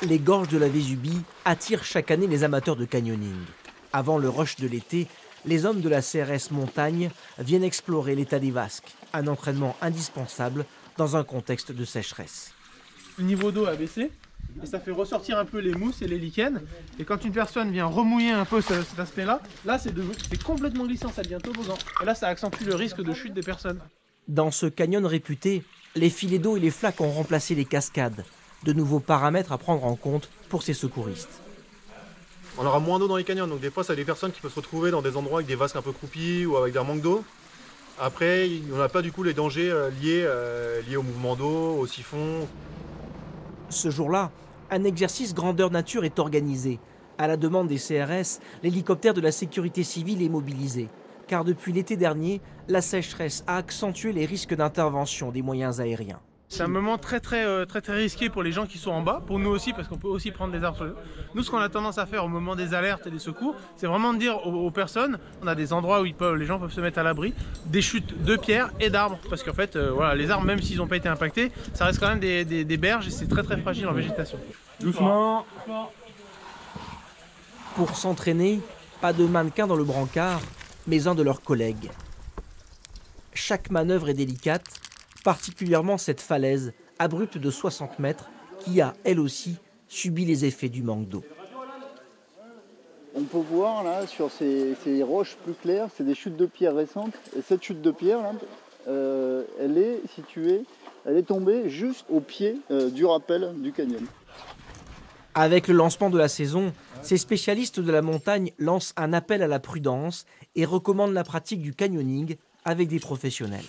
Les gorges de la Vésubie attirent chaque année les amateurs de canyoning. Avant le rush de l'été, les hommes de la CRS Montagne viennent explorer l'état des vasques, un entraînement indispensable dans un contexte de sécheresse. Le niveau d'eau a baissé et ça fait ressortir un peu les mousses et les lichens. Et quand une personne vient remouiller un peu cet aspect-là, c'est complètement glissant, ça devient toboggan. Et là, ça accentue le risque de chute des personnes. Dans ce canyon réputé, les filets d'eau et les flaques ont remplacé les cascades. De nouveaux paramètres à prendre en compte pour ces secouristes. On aura moins d'eau dans les canyons, donc des fois, ça a des personnes qui peuvent se retrouver dans des endroits avec des vasques un peu croupis ou avec un manque d'eau. Après, on n'a pas du coup les dangers liés au mouvement d'eau, au siphon. Ce jour-là, un exercice grandeur nature est organisé. À la demande des CRS, l'hélicoptère de la sécurité civile est mobilisé. Car depuis l'été dernier, la sécheresse a accentué les risques d'intervention des moyens aériens. C'est un moment très risqué pour les gens qui sont en bas, pour nous aussi, parce qu'on peut aussi prendre des arbres sur le dos. Nous, ce qu'on a tendance à faire au moment des alertes et des secours, c'est vraiment de dire aux personnes, on a des endroits où les gens peuvent se mettre à l'abri, des chutes de pierres et d'arbres. Parce qu'en fait, voilà, les arbres, même s'ils n'ont pas été impactés, ça reste quand même des berges et c'est très fragile en végétation. Doucement. Pour s'entraîner, pas de mannequin dans le brancard, mais un de leurs collègues. Chaque manœuvre est délicate, particulièrement cette falaise abrupte de 60 mètres qui a, elle aussi, subi les effets du manque d'eau. On peut voir là sur ces roches plus claires, c'est des chutes de pierre récentes. Et cette chute de pierre, là, elle est tombée juste au pied du rappel du canyon. Avec le lancement de la saison, ces spécialistes de la montagne lancent un appel à la prudence et recommandent la pratique du canyoning avec des professionnels.